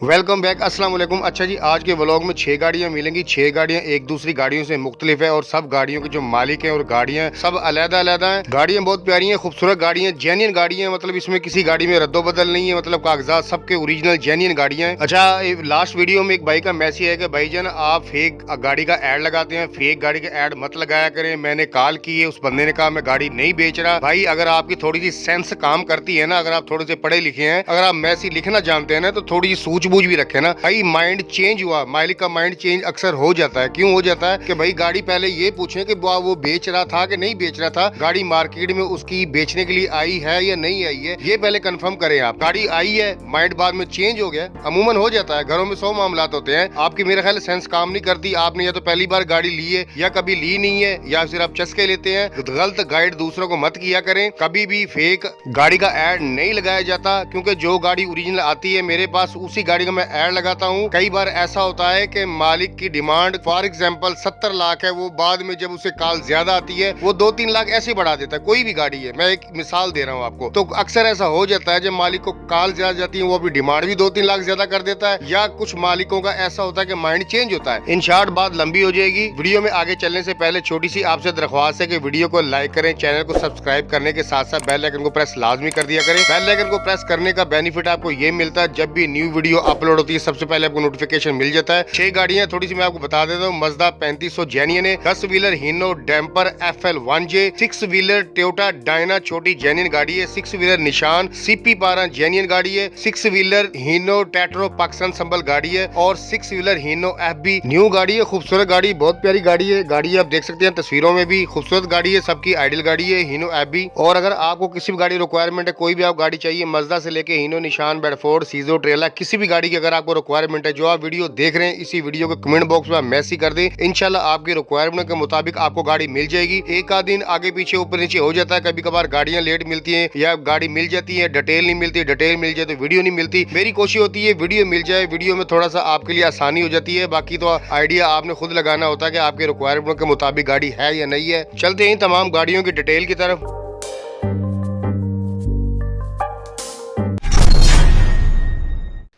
Welcome back, अस्सलाम वालेकुम। अच्छा जी, आज के व्लॉग में 6 गाड़ियां मिलेंगी। 6 गाड़ियां एक दूसरी गाड़ियों से मुख्तलिफ है और सब गाड़ियों के जो मालिक हैं और गाड़ियां सब अलग-अलग हैं। गाड़ियां बहुत प्यारी हैं, खूबसूरत गाड़ियां, जेन्युइन गाड़ियां, मतलब इसमें किसी गाड़ी में रद्दोबदल नहीं है, मतलब कागजात सबके ओरिजिनल जेन्युइन गाड़ियां हैं। अच्छा, लास्ट वीडियो में एक भाई का मैसेज है कि भाईजान आप फेक गाड़ी का एड लगाते हैं, फेक गाड़ी का एड मत लगाया करें। मैंने कॉल की है, उस बंदे ने कहा मैं गाड़ी नहीं बेच रहा। भाई अगर आपकी थोड़ी सी सेंस काम करती है ना, अगर आप थोड़े से पढ़े लिखे हैं, अगर आप मैसेज लिखना जानते हैं ना, तो थोड़ी सी सूझबूझ भी रखे ना। भाई माइंड चेंज हुआ, मालिक का माइंड चेंज अक्सर हो जाता है। क्यों हो जाता है कि भाई गाड़ी पहले ये पूछे कि वो बेच रहा था कि नहीं बेच रहा था, गाड़ी मार्केट में उसकी बेचने के लिए आई है या नहीं आई है, ये पहले कंफर्म करें आप। गाड़ी आई है, माइंड बाद में चेंज हो गया, अमूमन हो जाता है, घरों में 100 मामलात होते हैं। आपकी मेरे ख्याल सेंस काम नहीं करती, आपने या तो पहली बार गाड़ी ली है या कभी ली नहीं है, या फिर आप चस्के लेते हैं। गलत गाइड दूसरों को मत किया करें। कभी भी फेक गाड़ी का एड नहीं लगाया जाता, क्योंकि जो गाड़ी ओरिजिनल आती है मेरे पास, उसी गाड़ी का मैं एड लगाता हूँ। कई बार ऐसा होता है कि मालिक की डिमांड फॉर एग्जांपल 70 लाख है, वो बाद में जब उसे कॉल ज्यादा आती है वो 2-3 लाख ऐसे बढ़ा देता है। कोई भी गाड़ी है, मैं एक मिसाल दे रहा हूँ आपको। तो अक्सर ऐसा हो जाता है जब मालिक को कॉल ज्यादा जाती है, वो अपनी डिमांड भी 2-3 लाख ज्यादा कर देता है। या कुछ मालिकों का ऐसा होता है कि माइंड चेंज होता है। इन शॉर्ट बात लंबी हो जाएगी। वीडियो में आगे चलने से पहले छोटी सी आपसे दरख्वास्त है कि वीडियो को लाइक करें, चैनल को सब्सक्राइब करने के साथ साथ बेल आइकन को प्रेस लाजमी कर दिया करें। बेल आइकन को प्रेस करने का बेनिफिट आपको ये मिलता है, जब भी न्यू वीडियो अपलोड होती है सबसे पहले आपको नोटिफिकेशन मिल जाता है। 6 गाड़ियां थोड़ी सी मैं आपको बता देता हूँ। मजदा 3500 जेन्युइन है, 10 wheeler हीनो damper FL1J, 6 wheeler Toyota Diana छोटी जेन्युइन गाड़ी है, 6 व्हीलर निशान CP12 जेन्युइन गाड़ी है, 6 व्हीलर हीनो टेट्रो पाकिस्तान संबल गाड़ी है और 6 व्हीलर हीनो FB न्यू गाड़ी है। खूबसूरत गाड़ी, बहुत प्यारी गाड़ी है। गाड़ी आप देख सकते हैं तस्वीरों में भी, खूबसूरत गाड़ी है, सबकी आइडियल गाड़ी है हीनो FB। और अगर आपको किसी भी गाड़ी रिक्वायरमेंट है, कोई भी आप गाड़ी चाहिए, मजदा से लेके हीनो, निशान, बेडफोर्ड, सीजो, ट्रेला, किसी भी गाड़ी की अगर आपको रिक्वायरमेंट है, जो आप वीडियो देख रहे हैं, इसी वीडियो के कमेंट बॉक्स में मैसेज कर दें। इंशाल्लाह आपकी रिक्वायरमेंट के मुताबिक आपको गाड़ी मिल जाएगी। एक आध दिन आगे पीछे ऊपर नीचे हो जाता है, कभी कभार गाड़ियां लेट मिलती हैं या गाड़ी मिल जाती है, डिटेल नहीं मिलती, डिटेल मिल जाए तो वीडियो नहीं मिलती। मेरी कोशिश होती है वीडियो मिल जाए, वीडियो में थोड़ा सा आपके लिए आसानी हो जाती है। बाकी तो आइडिया आपने खुद लगाना होता है कि आपके रिक्वायरमेंट के मुताबिक गाड़ी है या नहीं है। चलते हैं तमाम गाड़ियों की डिटेल की तरफ।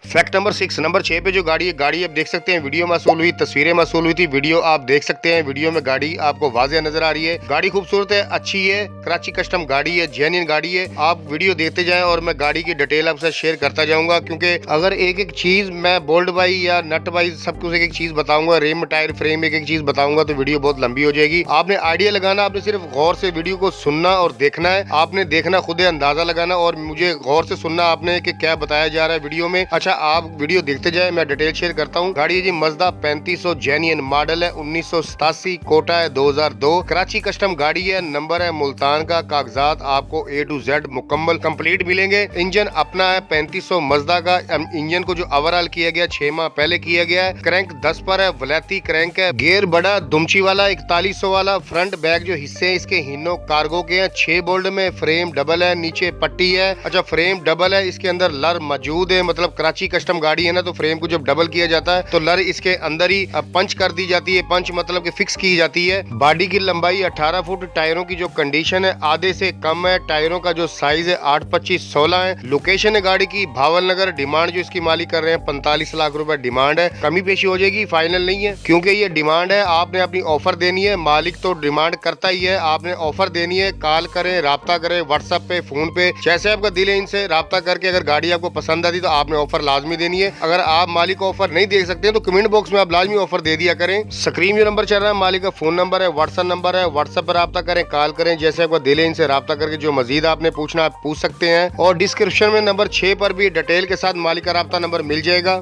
फैक्ट नंबर 6, नंबर 6 पे जो गाड़ी है, गाड़ी आप देख सकते हैं वीडियो मसूल हुई, तस्वीरें मसूल हुई थी, वीडियो आप देख सकते हैं। वीडियो में गाड़ी आपको वाज़ेह नजर आ रही है। गाड़ी खूबसूरत है, अच्छी है, कराची कस्टम गाड़ी है, जेन्युइन गाड़ी है। आप वीडियो देखते जाएं और मैं गाड़ी की डिटेल आपसे शेयर करता जाऊंगा, क्योंकि अगर एक एक चीज मैं बोल्ट वाइज या नट वाइज सब कुछ एक एक चीज बताऊंगा, रेम टायर फ्रेम एक एक चीज बताऊंगा, तो वीडियो बहुत लंबी हो जाएगी। आपने आइडिया लगाना, आपने सिर्फ गौर से वीडियो को सुनना और देखना है। आपने देखना, खुद अंदाजा लगाना और मुझे गौर से सुनना आपने कि क्या बताया जा रहा है वीडियो में। अच्छा, आप वीडियो देखते जाए, मैं डिटेल शेयर करता हूँ। गाड़ी है जी मजदा 3500 जेन्युइन, मॉडल है 1987, कोटा है 2002, कराची कस्टम गाड़ी है, नंबर है मुल्तान का। कागजात आपको A to Z मुकम्मल कंप्लीट मिलेंगे। इंजन अपना है 3500 मजदा का। इंजन को जो ओवरऑल किया गया 6 माह पहले किया गया है। क्रैंक 10 पर है, वलैती क्रैंक है, गियर बड़ा दुमची वाला 4100 वाला। फ्रंट बैक जो हिस्से हैं इसके हीनो कार्गो के हैं, 6 बोल्ट में। फ्रेम डबल है, नीचे पट्टी है। अच्छा, फ्रेम डबल है, इसके अंदर लर मौजूद है, मतलब कराची कस्टम गाड़ी है ना, तो फ्रेम को जब डबल किया जाता है तो लर इसके अंदर ही पंच कर दी जाती है। पंच मतलब कि फिक्स की जाती है। बॉडी की लंबाई 18 फुट। टायरों की जो कंडीशन है आधे से कम है। टायरों का जो साइज है 8-25-16 है। लोकेशन है गाड़ी की भावल नगर। डिमांड जो इसकी मालिक कर रहे हैं 45 लाख रुपए डिमांड है। कमी पेशी हो जाएगी, फाइनल नहीं है, क्योंकि ये डिमांड है। आपने अपनी ऑफर देनी है, मालिक तो डिमांड करता ही है, आपने ऑफर देनी है। कॉल करें, राब्ता करें, व्हाट्सएप पे, फोन पे, जैसे आपका दिल है, इनसे राब्ता करके अगर गाड़ी आपको पसंद आती तो आपने ऑफर लाजमी देनी है। अगर आप मालिक को ऑफर नहीं दे सकते तो कमेंट बॉक्स में आप लाजमी ऑफर दे दिया करें। स्क्रीन जो नंबर चल रहा है मालिक का फोन नंबर है, व्हाट्सएप नंबर है, व्हाट्सएप पर राब्ता करें, कॉल करें, जैसे आपका दिल है, इनसे राब्ता करके जो मजीद आपने पूछना आप पूछ सकते हैं। और डिस्क्रिप्शन में नंबर 6 पर भी डिटेल के साथ मालिक का राब्ता नंबर मिल जाएगा।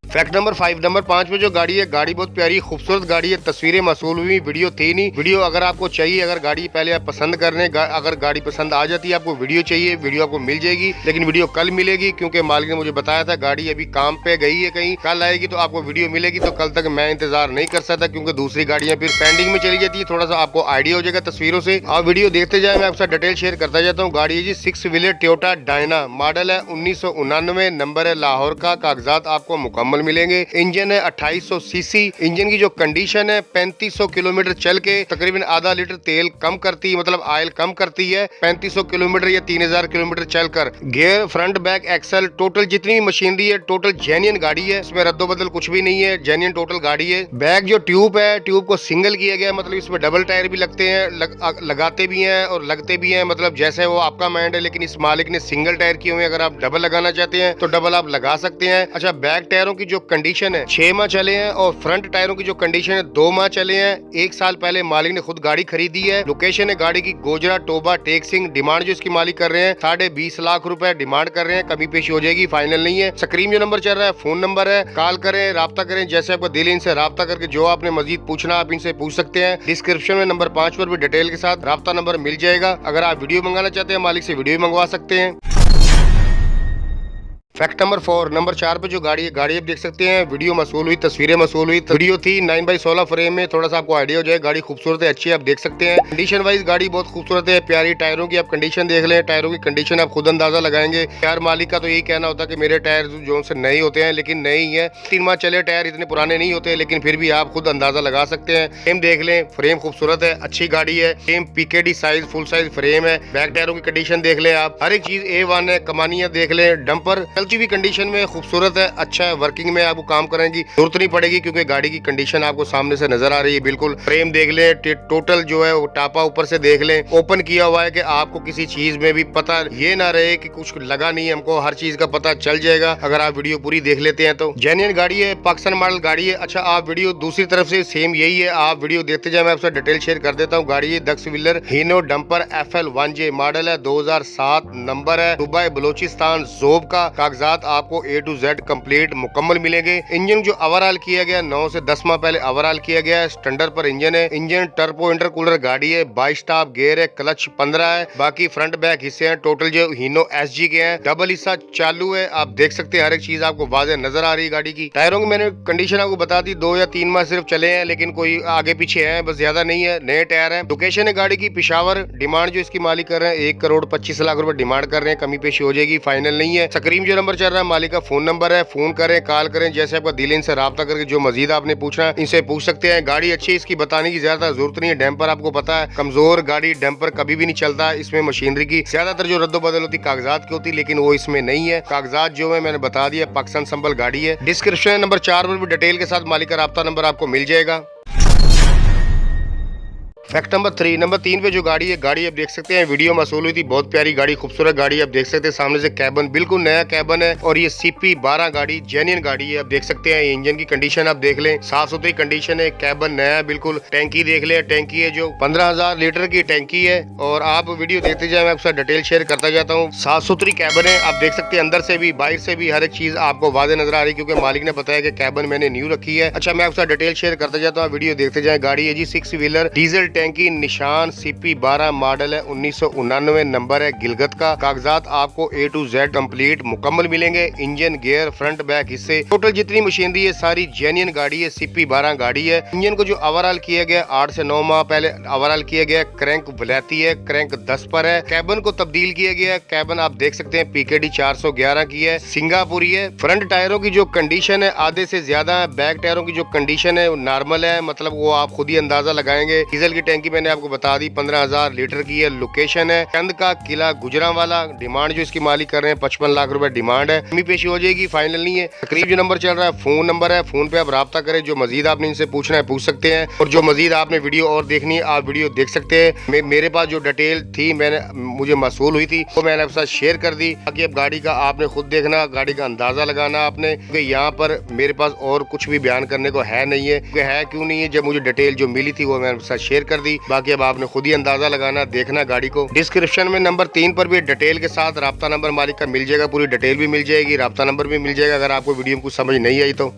फैक्ट नंबर 5, नंबर 5 में जो गाड़ी है, गाड़ी बहुत प्यारी खूबसूरत गाड़ी है। तस्वीरें मसूल हुई, वीडियो थी नहीं। वीडियो अगर आपको चाहिए, अगर गाड़ी पहले आप पसंद कर रहे हैं, अगर गाड़ी पसंद आ जाती है, आपको वीडियो चाहिए, वीडियो आपको मिल जाएगी, लेकिन वीडियो कल मिलेगी, क्योंकि मालिक ने मुझे बताया था गाड़ी अभी काम पे गई है कहीं, कल आएगी तो आपको वीडियो मिलेगी। तो कल तक मैं इंतजार नहीं कर सकता, क्योंकि दूसरी गाड़ियां फिर पेंडिंग में चली जाती है। थोड़ा सा आपको आइडिया हो जाएगा तस्वीरों से। आप वीडियो देखते जाए, मैं आपसे डिटेल शेयर करता जाता हूँ। गाड़ी है जी 6 व्हीलर टोयोटा डायना, मॉडल है 1999, नंबर है लाहौर का। कागजात आपको मुकम्मल मुकम्मल मिलेंगे। इंजन है 2800 सीसी। इंजन की जो कंडीशन है 3500 किलोमीटर चल के तकरीबन आधा लीटर तेल कम करती है, मतलब ऑयल कम करती है 3500 किलोमीटर या 3000 किलोमीटर चलकर। Gear front back axle total जितनी भी मशीनरी है टोटल जेन्युइन गाड़ी है, इसमें रद्दो बदल कुछ भी नहीं है, जेन्युइन टोटल गाड़ी है। बैक जो ट्यूब है ट्यूब को सिंगल किया गया, मतलब इसमें डबल टायर भी लगते हैं, लगाते भी हैं और लगते भी हैं, मतलब जैसे वो आपका माइंड है, लेकिन इस मालिक ने सिंगल टायर किए हुए हैं। अगर आप डबल लगाना चाहते हैं तो डबल आप लगा सकते हैं। अच्छा, बैक टायरों की जो कंडीशन है 6 माह चले हैं और फ्रंट टायरों की जो कंडीशन है 2 माह चले हैं। 1 साल पहले मालिक ने खुद गाड़ी खरीदी है। लोकेशन है गाड़ी की गोजरा टोबा टेक सिंह। डिमांड जो इसकी मालिक कर रहे हैं 20.5 लाख रुपए डिमांड कर रहे हैं, कमी पेशी हो जाएगी, फाइनल नहीं है। स्क्रीन जो नंबर चल रहा है फोन नंबर है, कॉल करें, राब्ता करें, जैसे आपका दिल इनसे राब्ता करके जो आपने मजीद पूछना आप इनसे पूछ सकते हैं। डिस्क्रिप्शन में नंबर 5 पर भी डिटेल के साथ राब्ता नंबर मिल जाएगा। अगर आप वीडियो मंगाना चाहते हैं मालिक से वीडियो भी मंगवा सकते हैं। फैक्ट नंबर 4, नंबर 4 पे जो गाड़ी है, गाड़ी आप देख सकते हैं वीडियो मसूल हुई, तस्वीरें मसूल हुई। वीडियो थी 9x16 फ्रेम में, थोड़ा सा आपको आइडिया हो जाए। गाड़ी खूबसूरत है, अच्छी है, आप देख सकते हैं। कंडीशन वाइज गाड़ी बहुत खूबसूरत है, प्यारी। टायरों की आप कंडीशन देख लें, टायरों की कंडीशन आप खुद अंदाजा लगाएंगे। यार मालिक का तो यही कहना होता है कि मेरे टायर जो से नए होते हैं, लेकिन नए ही है, 3 माह चले टायर, इतने पुराने नहीं होते, लेकिन फिर भी आप खुद अंदाजा लगा सकते हैं। फ्रेम देख लें, फ्रेम खूबसूरत है, अच्छी गाड़ी है। Frame PKD size full size frame है। बैक टायरों की कंडीशन देख लें आप, हर एक चीज A1 है। कमानियां देख लें, डंपर चलती हुई कंडीशन में खूबसूरत है, अच्छा है, वर्किंग में आपको काम करने की जरूरत नहीं पड़ेगी क्योंकि गाड़ी की कंडीशन आपको सामने से नजर आ रही है बिल्कुल। फ्रेम देख ले, टोटल जो है वो टापा ऊपर से देख ले, ओपन किया हुआ है कि आपको किसी चीज में भी पता ये ना रहे कि कुछ लगा नहीं है, हमको हर चीज का पता चल जाएगा अगर आप वीडियो पूरी देख लेते हैं तो। जेन्युइन गाड़ी है, पाकिस्तान मॉडल गाड़ी है। अच्छा, आप वीडियो दूसरी तरफ से सेम यही है, आप वीडियो देखते जाए, मैं आपसे डिटेल शेयर कर देता हूँ। गाड़ी है दक्स wheeler Hino dumper FL1J model है, 2007 नंबर है, दुबई बलोचिस्तान जोब का। कागजात आपको A to Z कंप्लीट मुकम्मल मिलेंगे। इंजन जो ओवरऑल किया गया 9 से 10 माह पहले ओवरऑल किया गया है। स्टैंडर्ड पर इंजन है, इंजन टर्बो इंटरकूलर गाड़ी है, 22 स्टॉप गियर है, क्लच 15 है। बाकी फ्रंट बैक हिस्से हैं टोटल जो हीनो SG के हैं, डबल हिस्सा चालू है, आप देख सकते हैं, हर एक चीज आपको वाज़ेह नजर आ रही है गाड़ी की। टायरों की मैंने कंडीशन आपको बता दी, 2 या 3 माह सिर्फ चले हैं, लेकिन कोई आगे पीछे है, बस ज्यादा नहीं है, नए टायर है। लोकेशन है गाड़ी की पिशावर। डिमांड जो इसकी मालिक कर रहे हैं 1,25,00,000 रुपए डिमांड कर रहे हैं, कमी पेशी हो जाएगी, फाइनल नहीं है। स्क्रीन जो नंबर चल रहा है मालिक का फोन नंबर है, फोन करें, कॉल करें, जैसे आपका दिल इनसे राब्ता करके जो मजीद आपने पूछना है इनसे पूछ सकते हैं। गाड़ी अच्छी, इसकी बताने की ज्यादा जरूरत नहीं है। डैम्पर आपको पता है कमजोर गाड़ी, डैम्पर कभी भी नहीं चलता। इसमें मशीनरी की ज्यादातर जो रद्दो बदल होती कागजात की होती, लेकिन वो इसमें नहीं है। कागजात जो है मैंने बता दिया, पाकिस्तान संबल गाड़ी है। डिस्क्रिप्शन नंबर 4 पर भी डिटेल के साथ मालिक का राब्ता नंबर आपको मिल जाएगा। फैक्ट नंबर 3, नंबर 3 पे जो गाड़ी है, गाड़ी आप देख सकते हैं वीडियो मसूल हुई थी, बहुत प्यारी गाड़ी, खूबसूरत गाड़ी आप देख सकते हैं। सामने से कैबन बिल्कुल नया कैबन है और ये CP12 गाड़ी जेन्युइन गाड़ी है, आप देख सकते हैं। इंजन की कंडीशन आप देख लें, साफ सुथरी कंडीशन है, कैबन नया है बिल्कुल। टैंकी देख लें, टैंकी है जो 15,000 लीटर की टैंकी है और आप वीडियो देखते जाए, मैं आपसे डिटेल शेयर करता जाता हूँ। साफ सुथरी कैबन है, आप देख सकते हैं, अंदर से भी बाहर से भी हर एक चीज आपको वाज़ेह नजर आ रही है क्योंकि मालिक ने बताया कि कैबन मैंने न्यू रखी है। अच्छा, मैं आपसे डिटेल शेयर करता जाता हूँ, वीडियो देखते जाए। गाड़ी है जी 6 व्हीलर डीजल टैंकी, निशान CP12 मॉडल है, 1999 नंबर है, गिलगत का। कागजात आपको A to Z कंप्लीट मुकम्मल मिलेंगे। इंजन गियर फ्रंट बैक हिस्से टोटल जितनी मशीनरी है सारी जेन्युइन गाड़ी है, CP12 गाड़ी है। इंजन को जो ओवरऑल किया गया 8 से 9 माह पहले ओवरऑल किया गया, क्रैंक वलैती है, क्रैंक 10 पर है। कैबन को तब्दील किया गया, कैबन आप देख सकते हैं PKD 411 की है, सिंगापुरी है। फ्रंट टायरों की जो कंडीशन है आधे से ज्यादा है। बैक टायरों की जो कंडीशन है नॉर्मल है, मतलब वो आप खुद ही अंदाजा लगाएंगे। डीजल की टैंकी मैंने आपको बता दी 15,000 लीटर की है। लोकेशन है चंद का किला गुजरांवाला। डिमांड जो इसकी मालिक कर रहे हैं 55 लाख रुपए डिमांड है, कमी पेशी हो जाएगी, फाइनल नहीं है। तकरीब जो नंबर चल रहा है फोन नंबर है, फोन पे आप राब्ता करें, जो मजीद आपने इनसे पूछना है पूछ सकते हैं और जो मजीद आपने वीडियो और देखनी है आप वीडियो देख सकते हैं। मेरे पास जो डिटेल थी मुझे मसूल हुई थी वो मैंने आपके साथ शेयर कर दी। बाकी अब गाड़ी का आपने खुद देखना, गाड़ी का अंदाजा लगाना आपने, क्योंकि यहाँ पर मेरे पास और कुछ भी बयान करने को है नहीं है। है क्यों नहीं है, जब मुझे डिटेल जो मिली थी वो मैंने आपके साथ शेयर कर दी। बाकी अब आपने खुद ही अंदाजा लगाना, देखना गाड़ी को। डिस्क्रिप्शन में नंबर 3 पर भी डिटेल के साथ राब्ता नंबर मालिक का मिल जाएगा, पूरी डिटेल भी मिल जाएगी, राब्ता नंबर भी मिल जाएगा अगर आपको वीडियो में कुछ समझ नहीं आई तो।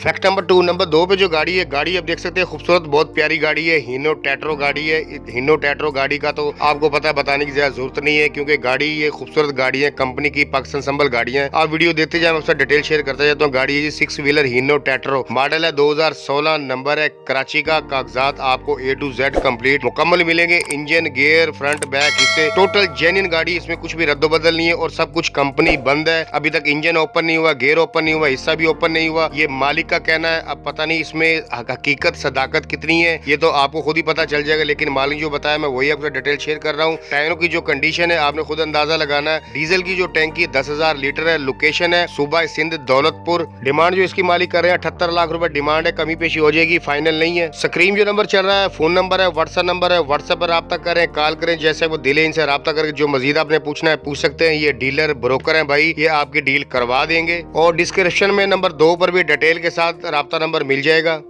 फैक्ट नंबर 2, नंबर 2 पे जो गाड़ी है, गाड़ी आप देख सकते हैं खूबसूरत, बहुत प्यारी गाड़ी है, हीनो टेट्रो गाड़ी है। हीनो टेट्रो गाड़ी का तो आपको पता है, बताने की ज्यादा जरूरत नहीं है, क्योंकि गाड़ी ये खूबसूरत गाड़ी है, कंपनी की पाकिस्तान संबल गाड़ियां है। आप वीडियो देखते जाए, मैं आपसे डिटेल शेयर करता जाता हूँ। गाड़ी है जी 6 व्हीलर हीनो टेट्रो, मॉडल है 2016, नंबर है कराची का। कागजात आपको A to Z कंप्लीट मुकम्मल मिलेंगे। इंजन, गियर, फ्रंट बैक हिस्से टोटल जेन्युइन गाड़ी, इसमें कुछ भी रद्दोबदल नहीं है और सब कुछ कंपनी बंद है। अभी तक इंजन ओपन नहीं हुआ, गियर ओपन नहीं हुआ, हिस्सा भी ओपन नहीं हुआ। ये मालिक का कहना है, अब पता नहीं इसमें हकीकत सदाकत कितनी है, ये तो आपको खुद ही पता चल जाएगा, लेकिन मालिक जो बताया मैं वही आपको डिटेल शेयर कर रहा हूँ। टायरों की जो कंडीशन है आपने खुद अंदाजा लगाना है। डीजल की जो टैंकी 10,000 लीटर है। लोकेशन है सूबा सिंध, दौलतपुर। डिमांड जो इसकी मालिक कर रहे हैं 78 लाख रुपए डिमांड है, कमी पेशी हो जाएगी, फाइनल नहीं है। स्क्रीन जो नंबर चल रहा है फोन नंबर है, व्हाट्सएप नंबर है, व्हाट्सएप पर रब्ता करें, कॉल करें, जैसे वो दिले इनसे रब्ता करके जो मजीद आपने पूछना है पूछ सकते हैं। ये डीलर ब्रोकर है भाई, ये आपकी डील करवा देंगे और डिस्क्रिप्शन में नंबर 2 पर भी डिटेल के साथ रब्ता नंबर मिल जाएगा।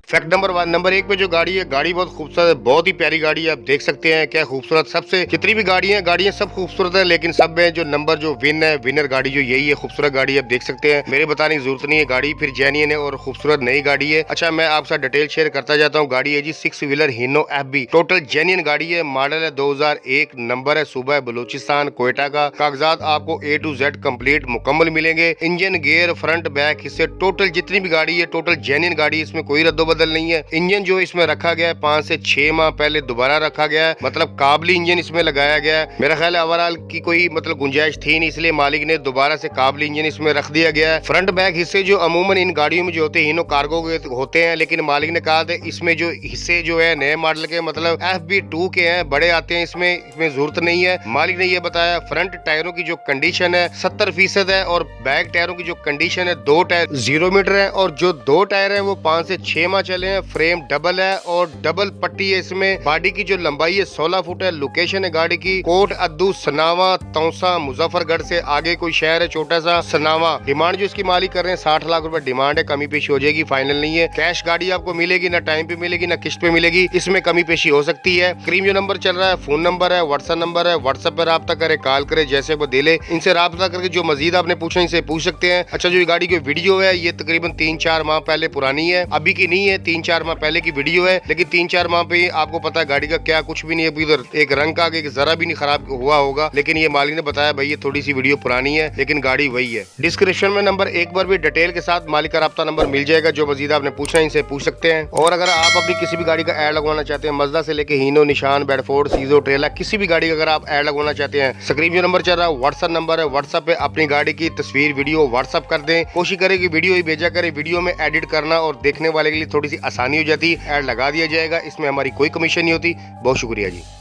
फैक्ट नंबर 1, नंबर 1 पे जो गाड़ी है, गाड़ी बहुत खूबसूरत है, बहुत ही प्यारी गाड़ी है। आप देख सकते हैं क्या खूबसूरत, सबसे जितनी भी गाड़ियां सब खूबसूरत है, लेकिन सब में जो नंबर जो विनर गाड़ी जो यही है, खूबसूरत गाड़ी। आप देख सकते हैं, मेरे बताने की जरूरत नहीं है, गाड़ी फिर जेन्युइन है और खूबसूरत नई गाड़ी है। अच्छा, मैं आपसे डिटेल शेयर करता जाता हूँ। गाड़ी है जी 6 व्हीलर हीनो FB, टोटल जेन्युइन गाड़ी है। मॉडल है 2001, नंबर है सूबा बलूचिस्तान कोयटा का। कागजात आपको A to Z कंप्लीट मुकम्मल मिलेंगे। इंजन, गियर, फ्रंट बैक हिस्से टोटल जितनी भी गाड़ी है टोटल जेन्युइन गाड़ी, इसमें कोई रद्दोबदल नहीं है। इंजन जो इसमें रखा गया है 5 से 6 माह पहले दोबारा रखा गया है, मतलब काबली इंजन इसमें लगाया गया है। मेरा ख्याल है ओवरऑल की कोई मतलब गुंजाइश थी नहीं, इसलिए मालिक ने दोबारा से काबली इंजन इसमें रख दिया गया है। फ्रंट बैक हिस्से जो अमूमन इन गाड़ियों में जो होते हैं हीनो कार्गो के होते हैं, लेकिन मालिक ने कहा था इसमें जो हिस्से जो है नए मॉडल के मतलब FB2 के हैं, बड़े आते हैं, इसमें जरूरत नहीं है। मालिक ने यह बताया फ्रंट टायरों की जो कंडीशन है 70% है और बैक टायरों की जो कंडीशन है 2 टायर 0 मीटर है और जो 2 टायर है वो 5 से 6 माह चले हैं। फ्रेम डबल है और डबल पट्टी है इसमें। बॉडी की जो लंबाई है 16 फुट है। लोकेशन है गाड़ी की कोट अद्दू, सनावा, तौसा, मुजफ्फरगढ़ से आगे कोई शहर है छोटा सा सनावा। डिमांड जो इसकी मालिक कर रहे हैं 60 लाख रुपए डिमांड है, कमी पेशी हो जाएगी, फाइनल नहीं है। कैश गाड़ी आपको मिलेगी, ना टाइम पे मिलेगी ना किस्त पे मिलेगी, इसमें कमी पेशी हो सकती है। स्क्रीन जो नंबर चल रहा है फोन नंबर है, व्हाट्सएप नंबर है, व्हाट्सएप पर रब्ता करे, कॉल करे, जैसे वो दिले इनसे रब्ता करके जो मजीद आपने पूछना इनसे पूछ सकते हैं। अच्छा, जो ये गाड़ी की वीडियो है ये तकरीबन 3-4 माह पहले पुरानी है, अभी की नहीं है, 3-4 माह पहले की वीडियो है, लेकिन 3-4 माह पे आपको पता है गाड़ी का क्या कुछ भी नहीं है। अभी उधर एक रंग का एक जरा भी नहीं खराब हुआ होगा, लेकिन ये मालिक ने बताया भाई ये थोड़ी सी वीडियो पुरानी है लेकिन गाड़ी वही है। डिस्क्रिप्शन में नंबर 1 पर भी डिटेल के साथ मालिक का रब्ता नंबर मिल जाएगा, जो मजीद आपने पूछना है इनसे पूछ सकते हैं। और अगर आप अपनी किसी भी गाड़ी का ऐड लगवाना चाहते हैं, मजदा से लेके हीनो, निशान, बेडफोर्ड, सीजो, ट्रेला, किसी भी गाड़ी का अगर आप ऐड लगवाना चाहते हैं, स्क्रीन जो नंबर चल रहा है व्हाट्सएप नंबर है, व्हाट्सएप पे अपनी गाड़ी की तस्वीर वीडियो व्हाट्सएप कर दें। कोशिश करें कि वीडियो ही भेजा करें, वीडियो में एडिट करना और देखने वाले के लिए थोड़ी सी आसानी हो जाती है, ऐड लगा दिया जाएगा, इसमें हमारी कोई कमीशन नहीं होती। बहुत शुक्रिया जी।